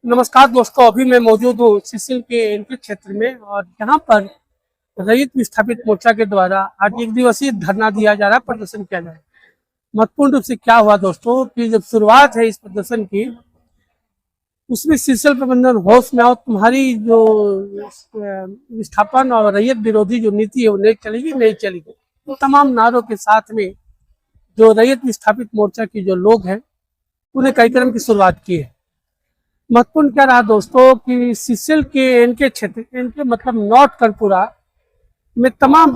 नमस्कार दोस्तों, अभी मैं मौजूद हूँ सीसिल के एनके क्षेत्र में और यहाँ पर रैयत विस्थापित मोर्चा के द्वारा आज एक दिवसीय धरना दिया जा रहा है, प्रदर्शन किया जा रहा है। महत्वपूर्ण रूप से क्या हुआ दोस्तों कि जब शुरुआत है इस प्रदर्शन की, उसमें सीसिल प्रबंधन होश में आओ, तुम्हारी जो विस्थापन और रैयत विरोधी जो नीति है वो नहीं चलेगी, नहीं चलेगी। तो तमाम नारों के साथ में जो रैयत विस्थापित मोर्चा के जो लोग हैं उन्हें कार्यक्रम की शुरुआत की है। महत्वपूर्ण क्या रहा दोस्तों कि सीसिल के एनके क्षेत्र, एनके मतलब नॉर्थ कर्पूरा में तमाम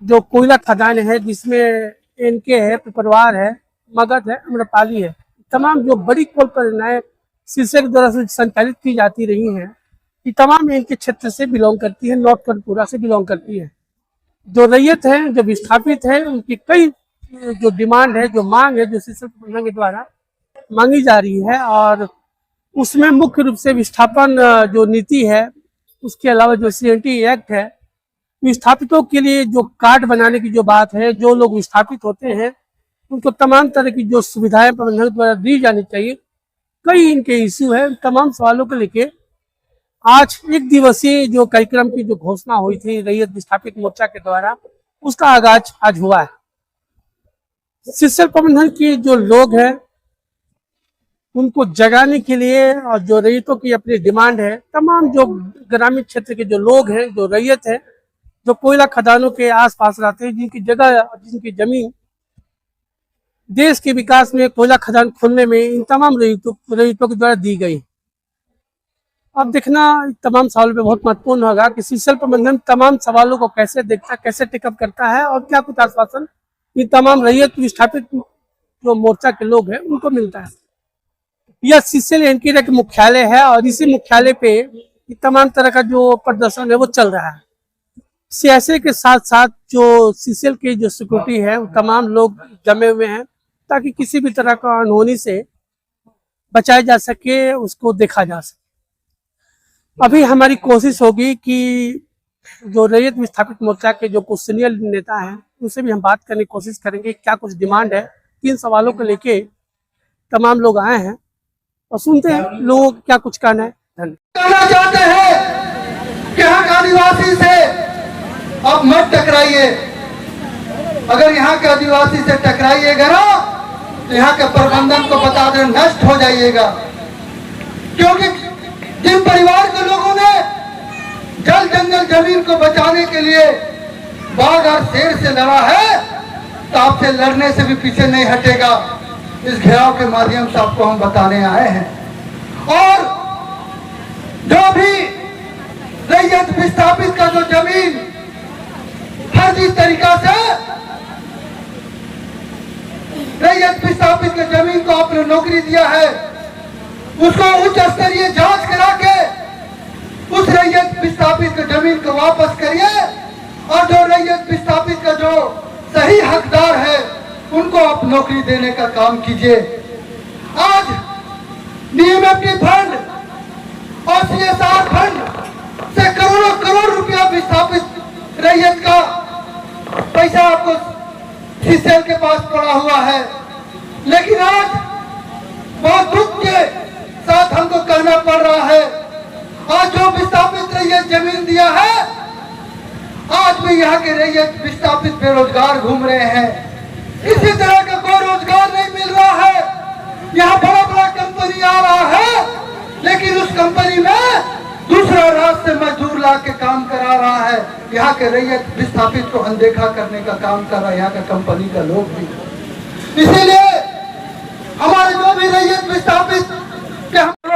जो कोयला खदान है, जिसमें एनके है, पिपरवार है, मगध है, अम्रपाली है, तमाम जो बड़ी कोल परियोजनाएं सीसिल के द्वारा संचालित की जाती रही हैं, ये तमाम एनके क्षेत्र से बिलोंग करती है, नॉर्थ कर्पूरा से बिलोंग करती है। जो रैयत है, जो विस्थापित है, उनकी कई जो डिमांड है, जो मांग है, जो सीसिल प्रबंधन के द्वारा मांगी जा रही है और उसमें मुख्य रूप से विस्थापन जो नीति है, उसके अलावा जो CNT एक्ट है, विस्थापितों के लिए जो कार्ड बनाने की जो बात है, जो लोग विस्थापित होते हैं उनको तमाम तरह की जो सुविधाएं प्रबंधन द्वारा दी जानी चाहिए, कई इनके इश्यू है। तमाम सवालों को लेके आज एक दिवसीय जो कार्यक्रम की जो घोषणा हुई थी रैयत विस्थापित मोर्चा के द्वारा, उसका आगाज आज हुआ है। सीसिल प्रबंधन के जो लोग हैं उनको जगाने के लिए और जो रैयतों की अपनी डिमांड है, तमाम जो ग्रामीण क्षेत्र के जो लोग हैं, जो रैयत है, जो कोयला खदानों के आसपास रहते हैं, जिनकी जगह, जिनकी जमीन देश के विकास में, कोयला खदान खोलने में इन तमाम रैयतों के द्वारा दी गई। अब देखना तमाम सवालों पे बहुत महत्वपूर्ण होगा कि सीसिल प्रबंधन तमाम सवालों को कैसे देखता है, कैसे टेकअप करता है और क्या कुछ आश्वासन ये तमाम रैयत विस्थापित जो मोर्चा के लोग हैं उनको मिलता है। यह सीसिल एनके का मुख्यालय है और इसी मुख्यालय पे तमाम तरह का जो प्रदर्शन है वो चल रहा है। सियासी के साथ साथ जो सीसिल की जो सिक्योरिटी है, वो तमाम लोग जमे हुए हैं ताकि किसी भी तरह का अनहोनी से बचाया जा सके, उसको देखा जा सके। अभी हमारी कोशिश होगी कि जो रैयत विस्थापित मोर्चा के जो कुछ सीनियर नेता हैं उनसे भी हम बात करने की कोशिश करेंगे, क्या कुछ डिमांड है। 3 सवालों को लेके तमाम लोग आए हैं और सुनते हैं लोगों क्या कुछ कहना है। कहना चाहते हैं कि यहाँ के आदिवासी से अब मत टकराइए। अगर यहाँ के आदिवासी से टकराइएगा ना तो यहाँ के प्रबंधन को बता दें नष्ट हो जाइएगा, क्योंकि जिन परिवार के लोगों ने जल जंगल जमीन को बचाने के लिए बाघ और शेर से लड़ा है, तो आपसे लड़ने से भी पीछे नहीं हटेगा। इस घेराव के माध्यम से आपको हम बताने आए हैं। और जो भी रैयत विस्थापित का जो जमीन फर्जी तरीका से रैयत विस्थापित के जमीन को आपने नौकरी दिया है, उसको उच्च स्तरीय जांच करा के उस रैयत विस्थापित के जमीन को वापस करिए और जो रैयत विस्थापित का जो सही हकदार है उनको आप नौकरी देने का काम कीजिए। आज DMFT फंड और CSR फंड से करोड़ों करोड़ रुपया विस्थापित रैयत का पैसा आपको सीसिल के पास पड़ा हुआ है, लेकिन आज बहुत दुख के साथ हमको कहना पड़ रहा है, आज जो विस्थापित रैयत जमीन दिया है, आज भी यहाँ के रैयत विस्थापित बेरोजगार घूम रहे हैं। किसी तरह का कोई रोजगार नहीं मिल रहा है। यहाँ बड़ा बड़ा कंपनी आ रहा है, लेकिन उस कंपनी में दूसरा राज्य से मजदूर ला के काम करा रहा है। यहाँ के रैयत विस्थापित को अनदेखा करने का काम कर रहा है यहाँ का कंपनी का लोग भी। इसीलिए हमारे जो भी रैयत विस्थापित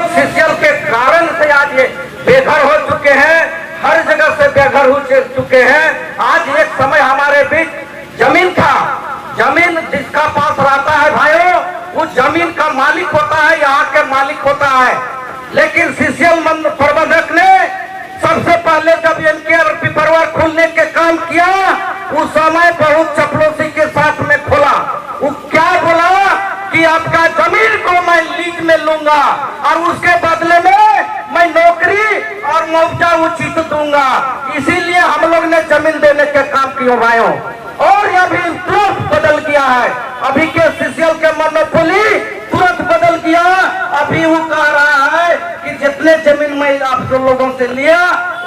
सीसिल के कारण से आज ये बेघर हो चुके हैं, हर जगह से बेघर हो चुके हैं। आज एक समय हमारे बीच जमीन था, जमीन जिसका पास रहता है भाइयों, वो जमीन का मालिक होता है, यहाँ के मालिक होता है। लेकिन सीसिल प्रबंधक ने सबसे पहले जब इनके पिपरवार खोलने के काम किया, उस समय बहुत चपड़ोसी के साथ में खोला। वो क्या बोला कि आपका जमीन को मैं लीज में लूंगा और उसके बदले में मैं नौकरी और मुआवजा उचित दूंगा। इसीलिए हम लोग ने जमीन देने के काम किया भाइयों। और यह भी तुरंत बदल गया है, अभी के सीसिल के मोनोपोली तुरंत बदल गया। अभी वो कह रहा है कि जितने जमीन मैं आप लोगों से लिया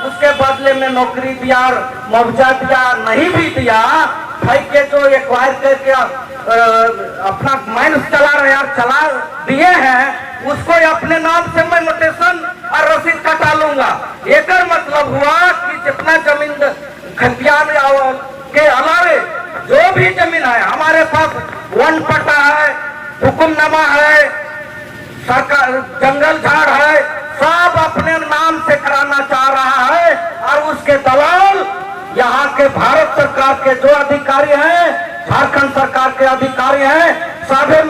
उसके बदले में नौकरी दिया, मुआवजा दिया, नहीं भी दिया, भाई के जो एक्वायर करके अपना माइंस चला रहे हैं, चला दिए हैं, उसको अपने नाम से मैं नोटेशन और रसीद कटा लूंगा। एक मतलब हुआ कि जितना जमीन खतियान के अलावे जो भी जमीन है हमारे पास, वन पट्टा है, हुक्मनामा है, सरकार जंगल झाड़ है, सब अपने नाम से कराना चाह रहा है। और उसके दलाल यहाँ के भारत सरकार के जो अधिकारी हैं, झारखंड सरकार के अधिकारी हैं, सभी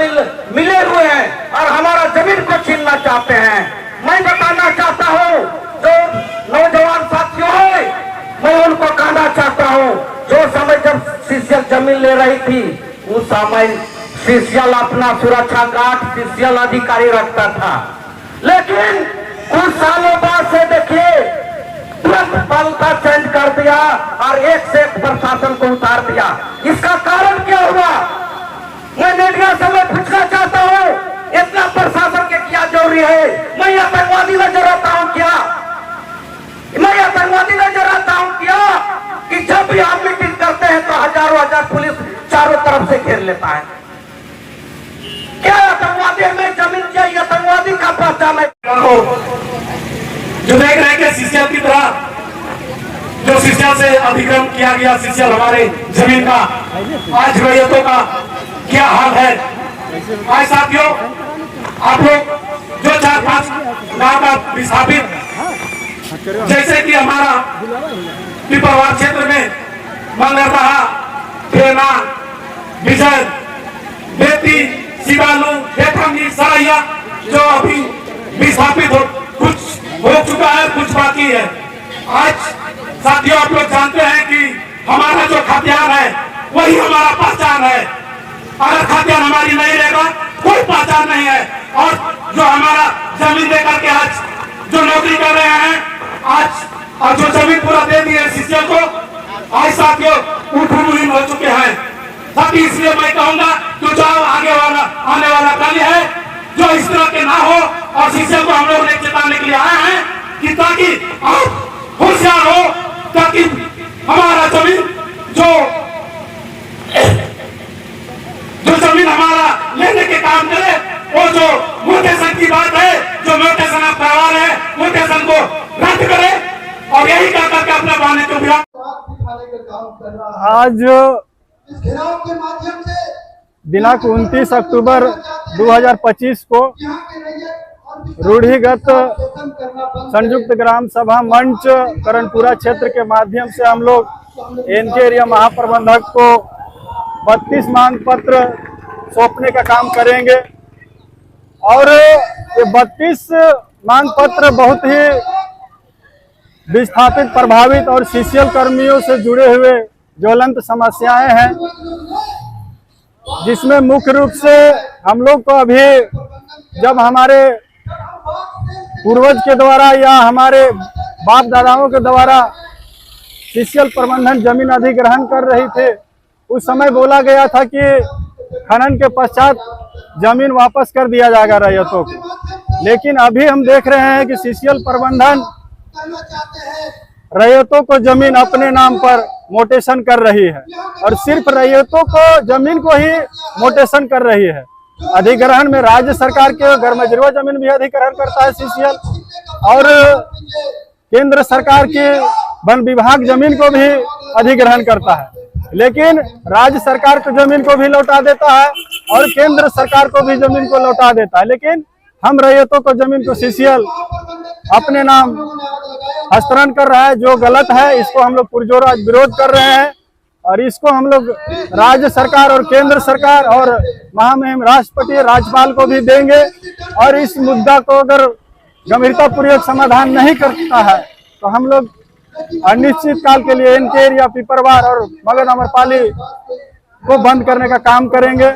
मिले हुए हैं और हमारा जमीन को छीनना चाहते हैं। मैं बताना चाहता हूँ जो नौजवान साथियों है, मैं उनको कहना चाहता हूँ, जो समय जब सीसीएल जमीन ले रही थी उस समय सीसीएल अपना सुरक्षा गार्ड सीसीएल अधिकारी रखता था, लेकिन कुछ सालों बाद से देखिए तुरंत बल का चेंज कर दिया और एक से एक प्रशासन को उतार दिया। इसका कारण क्या हुआ? मैं मीडिया से मैं पूछना चाहता हूँ, इतना प्रशासन के क्या जरूरी है? मैं आतंकवादी नजर आता हूँ क्या? मैं आतंकवादी नजर आता हूँ क्या कि जब भी हम मीटिंग करते हैं तो हजारों हजार पुलिस चारों तरफ से घेर लेता है? क्या आतंकवादी में जमीन चाहिए? आतंकवादी का पहचान है जो देख रहे हैं कि सीसीएल की तरह जो सीसीएल से अधिग्रहण किया गया, सीसीएल हमारे जमीन का, आज रैयतों का क्या हाल है। आज साथियों, आप लोग जो 4-5 गांव का विस्थापित, जैसे कि हमारा पिपरवार क्षेत्र में मंगलदहा, प्रेरणा, विजय, बेती, शिवालू, बेथंगी, सराइया, जो अभी विस्थापित कुछ हो चुका है, कुछ बाकी है। आज साथियों, आप लोग जानते हैं कि हमारा जो खाद्यान्न है वही हमारा पहचान है। अगर खाद्यान्न हमारी नहीं रहेगा कोई पहचान नहीं है। और जो हमारा जमीन देकर के आज जो नौकरी कर रहे हैं, आज और जो जमीन पूरा दे दिए सीसीएल को, आज साथियों उठमुहिम हो चुके हैं। साथी इसलिए मैं कहूंगा कि जो आगे वाला आने वाला कल है जो इस तरह के ना हो, और सीसीएल को हम लोग ने चेताने के लिए आए हैं कि ताकि आप होशियार हो, ताकि हमारा जमीन जो जमीन हमारा लेने के काम करे, वो जो म्यूटेशन की बात है, जो म्यूटेशन आप करवा रहे हैं, म्यूटेशन को रद्द करे और यही कर करके अपने बहाने को भी आज इस घेराव के माध्यम से दिनांक 29 अक्टूबर 2025 को यहाँ के रैयत और रूढ़िगत संयुक्त ग्राम सभा मंच करणपुरा क्षेत्र के माध्यम से हम लोग एनके एरिया महाप्रबंधक को 32 मांग पत्र सौंपने का काम करेंगे। और ये 32 मांग पत्र बहुत ही विस्थापित, प्रभावित और सीसीएल कर्मियों से जुड़े हुए ज्वलंत समस्याएं हैं, जिसमें मुख्य रूप से हम लोग को अभी जब हमारे पूर्वज के द्वारा या हमारे बाप दादाओं के द्वारा सीसीएल प्रबंधन जमीन अधिग्रहण कर रही थे, उस समय बोला गया था कि खनन के पश्चात जमीन वापस कर दिया जाएगा रैयतों को। लेकिन अभी हम देख रहे हैं कि सीसीएल प्रबंधन रैयतों को जमीन अपने नाम पर मोटेशन कर रही है, और सिर्फ रैयतों को जमीन को ही मोटेशन कर रही है। अधिग्रहण में राज्य सरकार के गरमजरुआ जमीन भी अधिग्रहण करता है सीसीएल, और केंद्र सरकार की वन विभाग जमीन को भी अधिग्रहण करता है, लेकिन राज्य सरकार को जमीन को भी लौटा देता है और केंद्र सरकार को भी जमीन को लौटा देता है। लेकिन हम रैयतों को जमीन को सीसीएल अपने नाम हस्तांतरण कर रहा है, जो गलत है। इसको हम लोग पुरजोर आज विरोध कर रहे हैं, और इसको हम लोग राज्य सरकार और केंद्र सरकार और महामहिम राष्ट्रपति राज्यपाल को भी देंगे। और इस मुद्दा को अगर गंभीरतापूर्वक समाधान नहीं करता है तो हम लोग अनिश्चित काल के लिए एनके एरिया, पिपरवार और मगध अमरपाली को बंद करने का काम करेंगे।